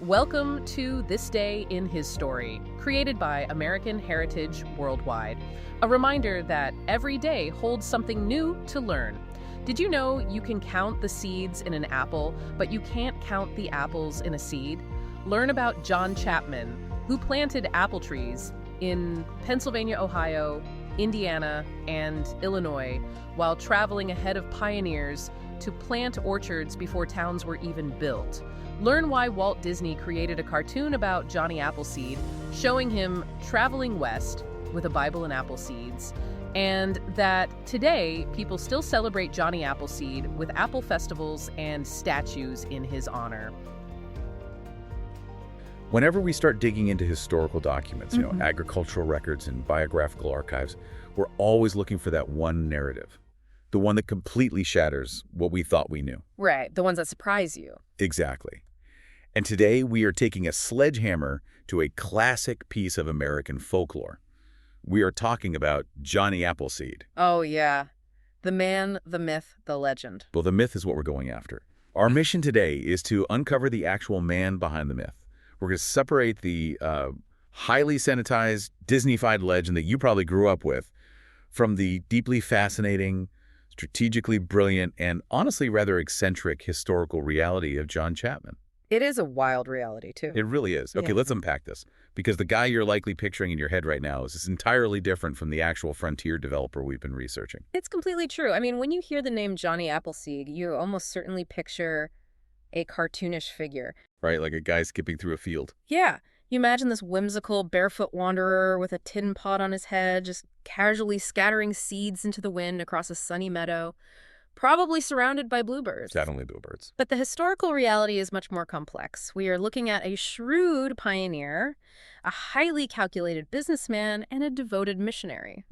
Welcome to This Day in His Story, created by American Heritage Worldwide. A reminder that every day holds something new to learn. Did you know you can count the seeds in an apple, but you can't count the apples in a seed? Learn about John Chapman, who planted apple trees in Pennsylvania, Ohio, Indiana, and Illinois, while traveling ahead of pioneers to plant orchards before towns were even built. Learn why Walt Disney created a cartoon about Johnny Appleseed, showing him traveling west with a Bible and apple seeds, and that today people still celebrate Johnny Appleseed with apple festivals and statues in his honor. Whenever we start digging into historical documents, agricultural records and biographical archives, we're always looking for that one narrative, the one that completely shatters what we thought we knew. Right, the ones that surprise you. Exactly. And today we are taking a sledgehammer to a classic piece of American folklore. We are talking about Johnny Appleseed. Oh, yeah. The man, the myth, the legend. Well, the myth is what we're going after. Our mission today is to uncover the actual man behind the myth. We're going to separate the highly sanitized, Disney-fied legend that you probably grew up with from the deeply fascinating, strategically brilliant, and honestly rather eccentric historical reality of John Chapman. It is a wild reality, too. It really is. Okay, Yeah. let's unpack this. Because the guy you're likely picturing in your head right now is entirely different from the actual frontier developer we've been researching. It's completely true. I mean, when you hear the name Johnny Appleseed, you almost certainly picture a cartoonish figure. Right, like a guy skipping through a field. Yeah. You imagine this whimsical barefoot wanderer with a tin pot on his head, just casually scattering seeds into the wind across a sunny meadow, probably surrounded by bluebirds. Certainly bluebirds. But the historical reality is much more complex. We are looking at a shrewd pioneer, a highly calculated businessman, and a devoted missionary.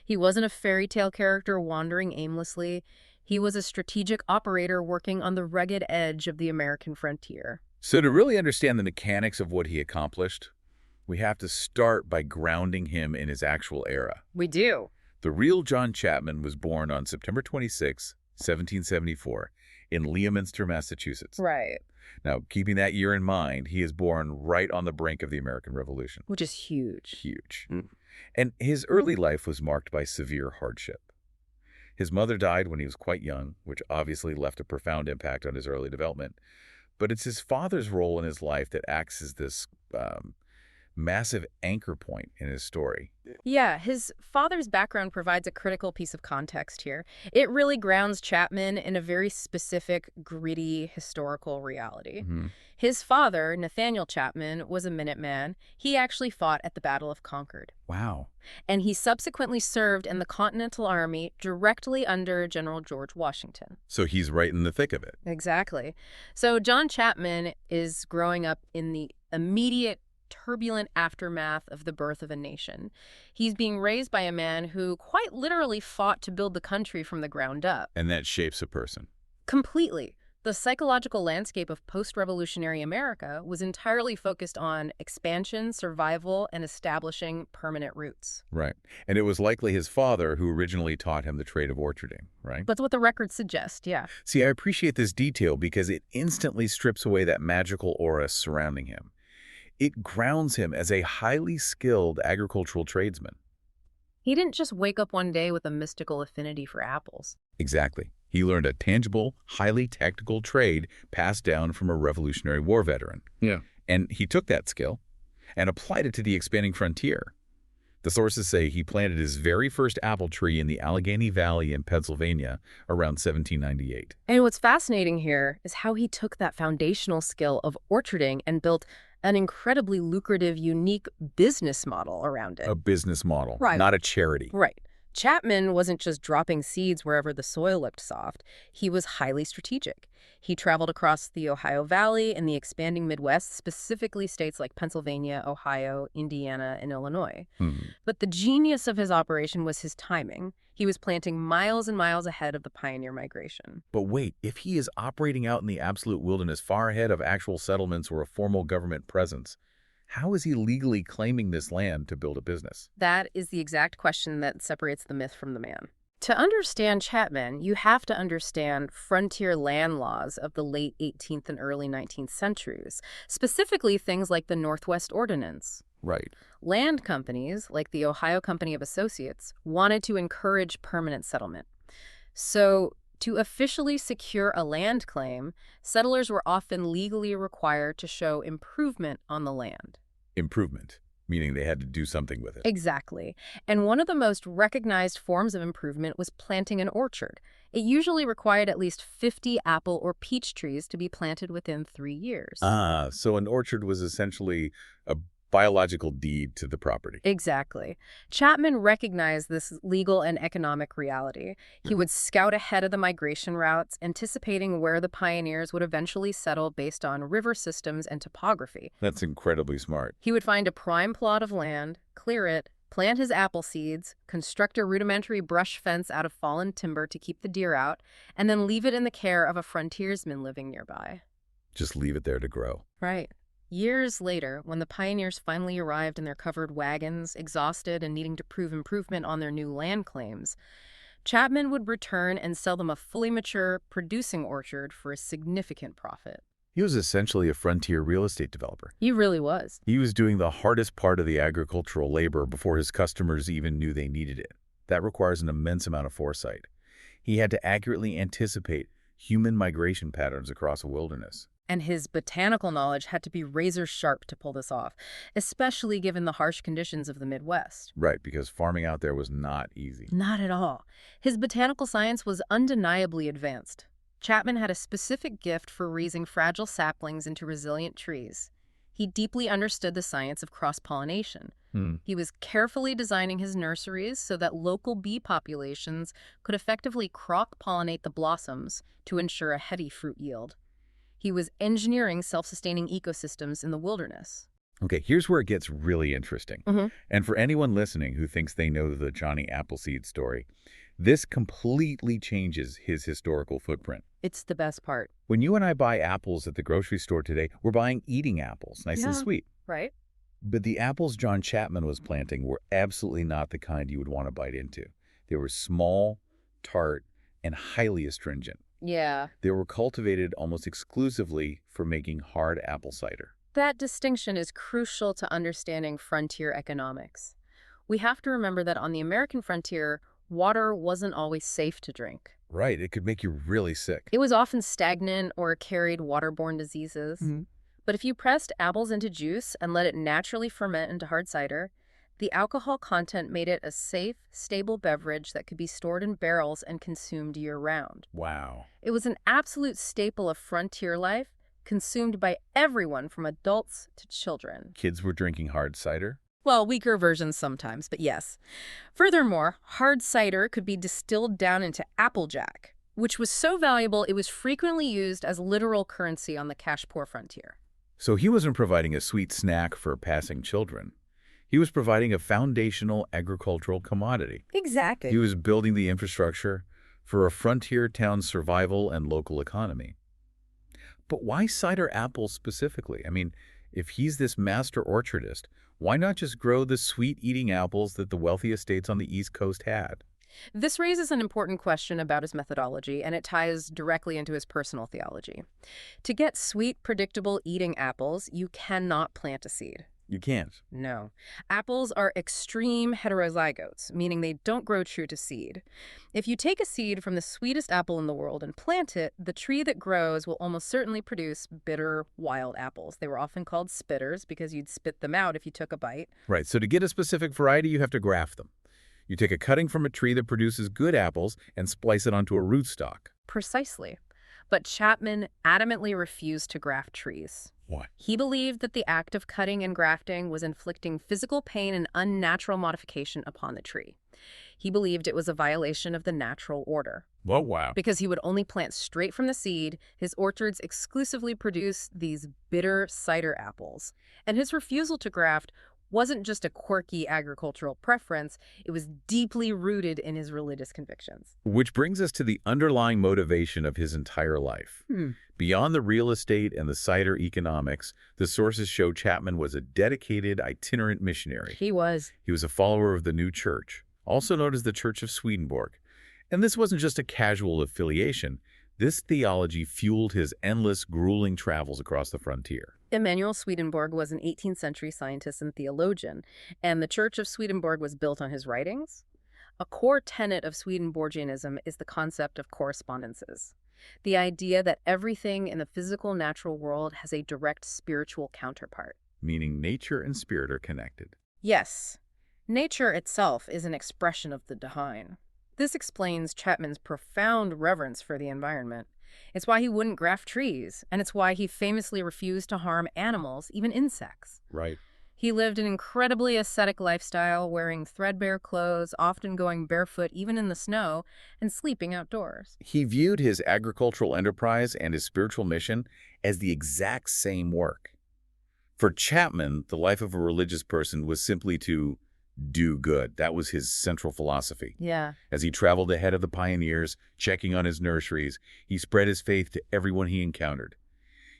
He wasn't a fairy tale character wandering aimlessly. He was a strategic operator working on the rugged edge of the American frontier. So to really understand the mechanics of what he accomplished, we have to start by grounding him in his actual era. We do. The real John Chapman was born on September 26, 1774, in Leominster, Massachusetts. Right. Now, keeping that year in mind, he is born right on the brink of the American Revolution. Which is huge. Huge. And his early life was marked by severe hardship. His mother died when he was quite young, which obviously left a profound impact on his early development. But it's his father's role in his life that acts as this massive anchor point in his story. Yeah, his father's background provides a critical piece of context here. It really grounds Chapman in a very specific, gritty, historical reality. His father, Nathaniel Chapman, was a Minuteman. He actually fought at the Battle of Concord. Wow. And he subsequently served in the Continental Army directly under General George Washington. So he's right in the thick of it. Exactly. So John Chapman is growing up in the immediate turbulent aftermath of the birth of a nation. He's being raised by a man who quite literally fought to build the country from the ground up. And that shapes a person. Completely. The psychological landscape of post-revolutionary America was entirely focused on expansion, survival, and establishing permanent roots. Right. And it was likely his father who originally taught him the trade of orcharding, right? That's what the records suggest, yeah. See, I appreciate this detail because it instantly strips away that magical aura surrounding him. It grounds him as a highly skilled agricultural tradesman. He didn't just wake up one day with a mystical affinity for apples. Exactly. He learned a tangible, highly technical trade passed down from a Revolutionary War veteran. Yeah. And he took that skill and applied it to the expanding frontier. The sources say he planted his very first apple tree in the Allegheny Valley in Pennsylvania around 1798. And what's fascinating here is how he took that foundational skill of orcharding and built an incredibly lucrative, unique business model around it. A business model, Right. not a charity. Right. Chapman wasn't just dropping seeds wherever the soil looked soft. He was highly strategic. He traveled across the Ohio Valley and the expanding Midwest, specifically states like Pennsylvania, Ohio, Indiana, and Illinois. But the genius of his operation was his timing. He was planting miles and miles ahead of the pioneer migration. But wait, if he is operating out in the absolute wilderness far ahead of actual settlements or a formal government presence, how is he legally claiming this land to build a business? That is the exact question that separates the myth from the man. To understand Chapman, you have to understand frontier land laws of the late 18th and early 19th centuries, specifically things like the Northwest Ordinance. Right. Land companies, like the Ohio Company of Associates, wanted to encourage permanent settlement. So, to officially secure a land claim, settlers were often legally required to show improvement on the land. Improvement, meaning they had to do something with it. Exactly. And one of the most recognized forms of improvement was planting an orchard. It usually required at least 50 apple or peach trees to be planted within 3 years. Ah, so an orchard was essentially a biological deed to the property. Exactly. Chapman recognized this legal and economic reality. He would scout ahead of the migration routes, anticipating where the pioneers would eventually settle based on river systems and topography. That's incredibly smart. He would find a prime plot of land, clear it, plant his apple seeds, construct a rudimentary brush fence out of fallen timber to keep the deer out, and then leave it in the care of a frontiersman living nearby. Just leave it there to grow. Right. Years later, when the pioneers finally arrived in their covered wagons, exhausted and needing to prove improvement on their new land claims, Chapman would return and sell them a fully mature, producing orchard for a significant profit. He was essentially a frontier real estate developer. He really was. He was doing the hardest part of the agricultural labor before his customers even knew they needed it. That requires an immense amount of foresight. He had to accurately anticipate human migration patterns across a wilderness. And his botanical knowledge had to be razor sharp to pull this off, especially given the harsh conditions of the Midwest. Right, because farming out there was not easy. Not at all. His botanical science was undeniably advanced. Chapman had a specific gift for raising fragile saplings into resilient trees. He deeply understood the science of cross-pollination. He was carefully designing his nurseries so that local bee populations could effectively cross-pollinate the blossoms to ensure a heady fruit yield. He was engineering self-sustaining ecosystems in the wilderness. Okay, here's where it gets really interesting. And for anyone listening who thinks they know the Johnny Appleseed story, this completely changes his historical footprint. It's the best part. When you and I buy apples at the grocery store today, we're buying eating apples, nice and sweet. Right? But the apples John Chapman was planting were absolutely not the kind you would want to bite into. They were small, tart, and highly astringent. Yeah. They were cultivated almost exclusively for making hard apple cider. That distinction is crucial to understanding frontier economics. We have to remember that on the American frontier, water wasn't always safe to drink. Right, it could make you really sick. It was often stagnant or carried waterborne diseases. But if you pressed apples into juice and let it naturally ferment into hard cider, the alcohol content made it a safe, stable beverage that could be stored in barrels and consumed year-round. Wow. It was an absolute staple of frontier life, consumed by everyone from adults to children. Kids were drinking hard cider? Well, weaker versions sometimes, but yes. Furthermore, hard cider could be distilled down into applejack, which was so valuable it was frequently used as literal currency on the cash-poor frontier. So he wasn't providing a sweet snack for passing children. He was providing a foundational agricultural commodity. Exactly. He was building the infrastructure for a frontier town's survival and local economy. But why cider apples specifically? I mean, if he's this master orchardist, why not just grow the sweet-eating apples that the wealthy estates on the East Coast had? This raises an important question about his methodology, and it ties directly into his personal theology. To get sweet, predictable eating apples, you cannot plant a seed. You can't. No. Apples are extreme heterozygotes, meaning they don't grow true to seed. If you take a seed from the sweetest apple in the world and plant it, the tree that grows will almost certainly produce bitter, wild apples. They were often called spitters because you'd spit them out if you took a bite. Right, so to get a specific variety, you have to graft them. You take a cutting from a tree that produces good apples and splice it onto a rootstock. Precisely. But Chapman adamantly refused to graft trees. Why? He believed that the act of cutting and grafting was inflicting physical pain and unnatural modification upon the tree. He believed it was a violation of the natural order. Oh, wow. Because he would only plant straight from the seed, his orchards exclusively produce these bitter cider apples. And his refusal to graft wasn't just a quirky agricultural preference, it was deeply rooted in his religious convictions. Which brings us to the underlying motivation of his entire life. Beyond the real estate and the cider economics, the sources show Chapman was a dedicated itinerant missionary. He was. He was a follower of the New Church, also known as the Church of Swedenborg. And this wasn't just a casual affiliation. This theology fueled his endless, grueling travels across the frontier. Emanuel Swedenborg was an 18th century scientist and theologian, and the Church of Swedenborg was built on his writings. A core tenet of Swedenborgianism is the concept of correspondences, the idea that everything in the physical natural world has a direct spiritual counterpart. Meaning nature and spirit are connected. Yes, nature itself is an expression of the divine. This explains Chapman's profound reverence for the environment. It's why he wouldn't graft trees, and it's why he famously refused to harm animals, even insects. Right. He lived an incredibly ascetic lifestyle, wearing threadbare clothes, often going barefoot even in the snow, and sleeping outdoors. He viewed his agricultural enterprise and his spiritual mission as the exact same work. For Chapman, the life of a religious person was simply to do good. That was his central philosophy. Yeah. As he traveled ahead of the pioneers, checking on his nurseries, he spread his faith to everyone he encountered.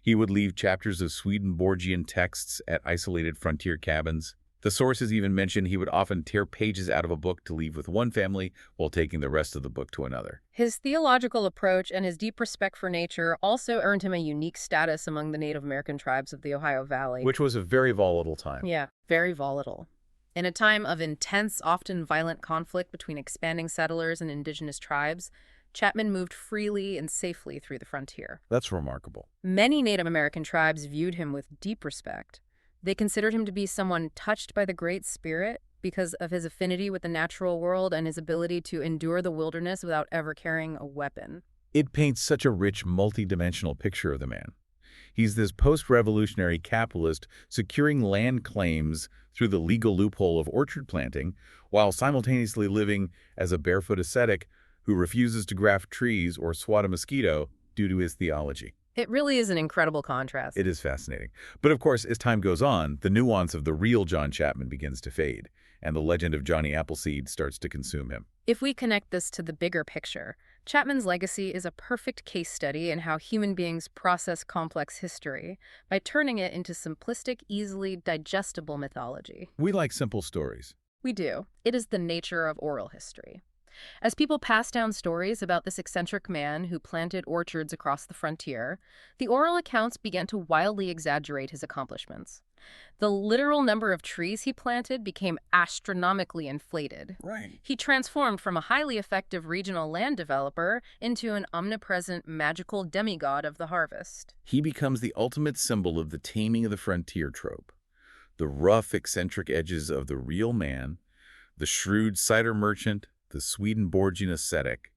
He would leave chapters of Swedenborgian texts at isolated frontier cabins. The sources even mention he would often tear pages out of a book to leave with one family while taking the rest of the book to another. His theological approach and his deep respect for nature also earned him a unique status among the Native American tribes of the Ohio Valley. Which was a very volatile time. Yeah, very volatile. In a time of intense, often violent conflict between expanding settlers and indigenous tribes, Chapman moved freely and safely through the frontier. That's remarkable. Many Native American tribes viewed him with deep respect. They considered him to be someone touched by the Great Spirit because of his affinity with the natural world and his ability to endure the wilderness without ever carrying a weapon. It paints such a rich, multi-dimensional picture of the man. He's this post-revolutionary capitalist securing land claims through the legal loophole of orchard planting, while simultaneously living as a barefoot ascetic who refuses to graft trees or swat a mosquito due to his theology. It really is an incredible contrast. It is fascinating. But of course, as time goes on, the nuance of the real John Chapman begins to fade, and the legend of Johnny Appleseed starts to consume him. If we connect this to the bigger picture, Chapman's legacy is a perfect case study in how human beings process complex history by turning it into simplistic, easily digestible mythology. We like simple stories. We do. It is the nature of oral history. As people pass down stories about this eccentric man who planted orchards across the frontier, the oral accounts began to wildly exaggerate his accomplishments. The literal number of trees he planted became astronomically inflated. Right. He transformed from a highly effective regional land developer into an omnipresent magical demigod of the harvest. He becomes the ultimate symbol of the taming of the frontier trope. The rough, eccentric edges of the real man, the shrewd cider merchant, the Swedenborgian ascetic,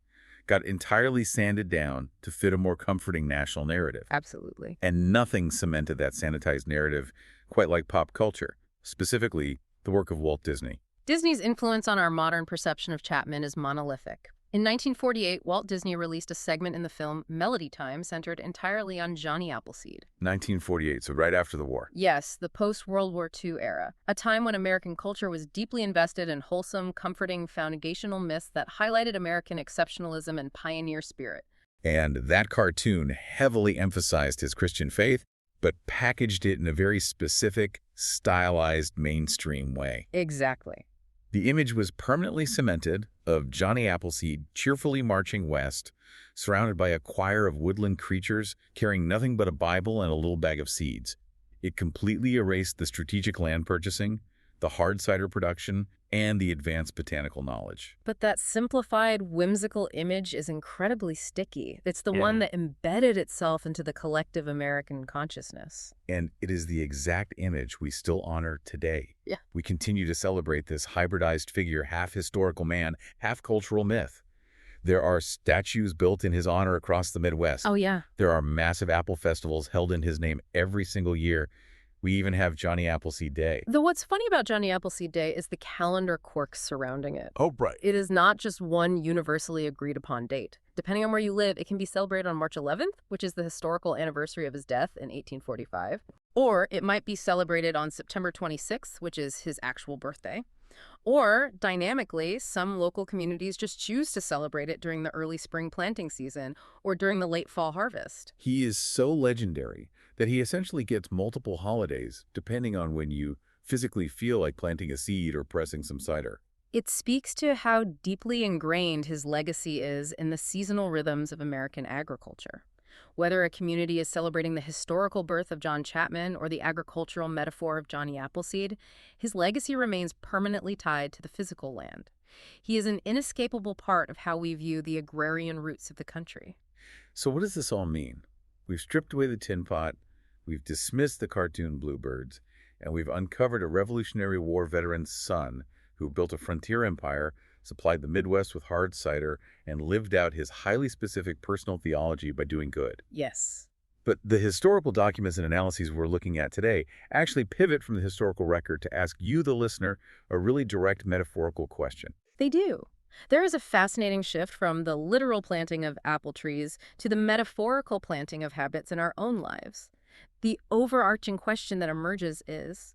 got entirely sanded down to fit a more comforting national narrative. Absolutely. And nothing cemented that sanitized narrative quite like pop culture, specifically the work of Walt Disney. Disney's influence on our modern perception of Chapman is monolithic. In 1948, Walt Disney released a segment in the film Melody Time centered entirely on Johnny Appleseed. 1948, so right after the war. Yes, the post-World War II era, a time when American culture was deeply invested in wholesome, comforting, foundational myths that highlighted American exceptionalism and pioneer spirit. And that cartoon heavily emphasized his Christian faith, but packaged it in a very specific, stylized, mainstream way. Exactly. The image was permanently cemented of Johnny Appleseed cheerfully marching west, surrounded by a choir of woodland creatures carrying nothing but a Bible and a little bag of seeds. It completely erased the strategic land purchasing, the hard cider production, and the advanced botanical knowledge. But that simplified, whimsical image is incredibly sticky. It's the one that embedded itself into the collective American consciousness. And it is the exact image we still honor today. Yeah. We continue to celebrate this hybridized figure, half historical man, half cultural myth. There are statues built in his honor across the Midwest. Oh, yeah. There are massive apple festivals held in his name every single year. We even have Johnny Appleseed Day. Though what's funny about Johnny Appleseed Day is the calendar quirks surrounding it. Oh, right. It is not just one universally agreed upon date. Depending on where you live, it can be celebrated on March 11th, which is the historical anniversary of his death in 1845. Or it might be celebrated on September 26th, which is his actual birthday. Or, dynamically, some local communities just choose to celebrate it during the early spring planting season or during the late fall harvest. He is so legendary that he essentially gets multiple holidays depending on when you physically feel like planting a seed or pressing some cider. It speaks to how deeply ingrained his legacy is in the seasonal rhythms of American agriculture. Whether a community is celebrating the historical birth of John Chapman or the agricultural metaphor of Johnny Appleseed, his legacy remains permanently tied to the physical land. He is an inescapable part of how we view the agrarian roots of the country. So what does this all mean? We've stripped away the tin pot, we've dismissed the cartoon bluebirds, and we've uncovered a Revolutionary War veteran's son who built a frontier empire, supplied the Midwest with hard cider, and lived out his highly specific personal theology by doing good. Yes. But the historical documents and analyses we're looking at today actually pivot from the historical record to ask you, the listener, a really direct metaphorical question. They do. There is a fascinating shift from the literal planting of apple trees to the metaphorical planting of habits in our own lives. The overarching question that emerges is,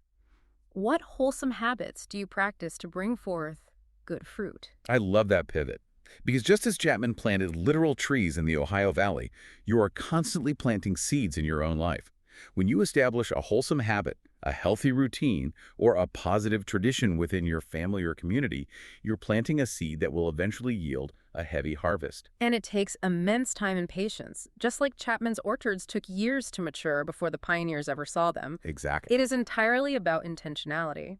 what wholesome habits do you practice to bring forth good fruit? I love that pivot. Because just as Chapman planted literal trees in the Ohio Valley, you are constantly planting seeds in your own life. When you establish a wholesome habit, a healthy routine, or a positive tradition within your family or community, you're planting a seed that will eventually yield a heavy harvest. And it takes immense time and patience. Just like Chapman's orchards took years to mature before the pioneers ever saw them. Exactly. It is entirely about intentionality.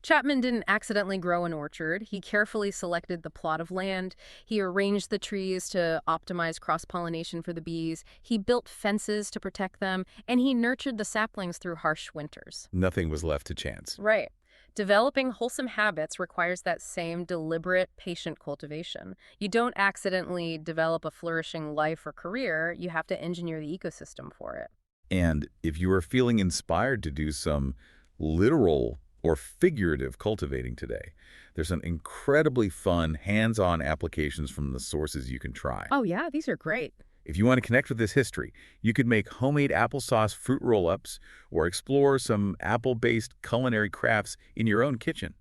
Chapman didn't accidentally grow an orchard. He carefully selected the plot of land. He arranged the trees to optimize cross-pollination for the bees. He built fences to protect them, and he nurtured the saplings through harsh winters. Nothing was left to chance. Right. Developing wholesome habits requires that same deliberate, patient cultivation. You don't accidentally develop a flourishing life or career. You have to engineer the ecosystem for it. And if you are feeling inspired to do some literal or figurative cultivating today, there's some incredibly fun, hands-on applications from the sources you can try. Oh yeah, these are great. If you want to connect with this history, you could make homemade applesauce fruit roll-ups or explore some apple-based culinary crafts in your own kitchen.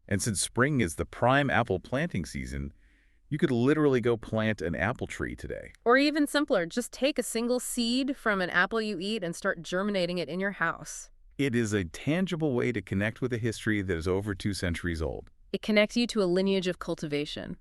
And since spring is the prime apple planting season, you could literally go plant an apple tree today. Or even simpler, just take a single seed from an apple you eat and start germinating it in your house. It is a tangible way to connect with a history that is over 2 centuries old. It connects you to a lineage of cultivation.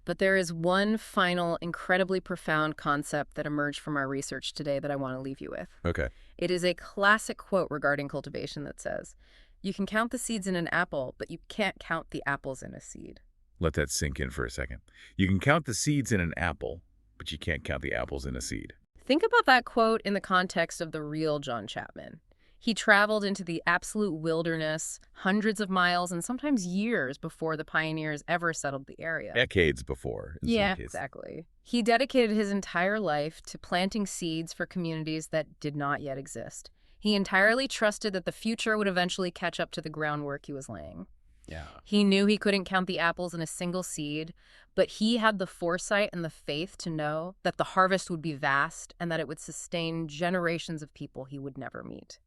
But there is one final, incredibly profound concept that emerged from our research today that I want to leave you with. Okay. It is a classic quote regarding cultivation that says, "You can count the seeds in an apple, but you can't count the apples in a seed." Let that sink in for a second. You can count the seeds in an apple, but you can't count the apples in a seed. Think about that quote in the context of the real John Chapman. He traveled into the absolute wilderness, hundreds of miles and sometimes years before the pioneers ever settled the area. Decades before, in some cases. Exactly. He dedicated his entire life to planting seeds for communities that did not yet exist. He entirely trusted that the future would eventually catch up to the groundwork he was laying. Yeah. He knew he couldn't count the apples in a single seed, but he had the foresight and the faith to know that the harvest would be vast and that it would sustain generations of people he would never meet.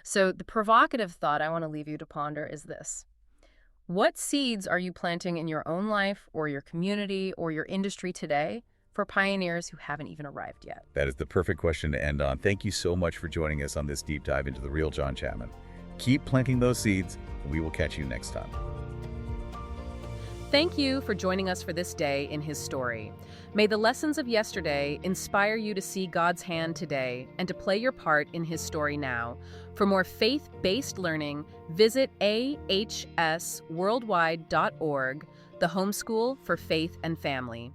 So the provocative thought I want to leave you to ponder is this. What seeds are you planting in your own life or your community or your industry today for pioneers who haven't even arrived yet? That is the perfect question to end on. Thank you so much for joining us on this deep dive into the real John Chapman. Keep planting those seeds, and we will catch you next time. Thank you for joining us for this day in his story. May the lessons of yesterday inspire you to see God's hand today and to play your part in his story now. For more faith-based learning, visit ahsworldwide.org, the homeschool for faith and family.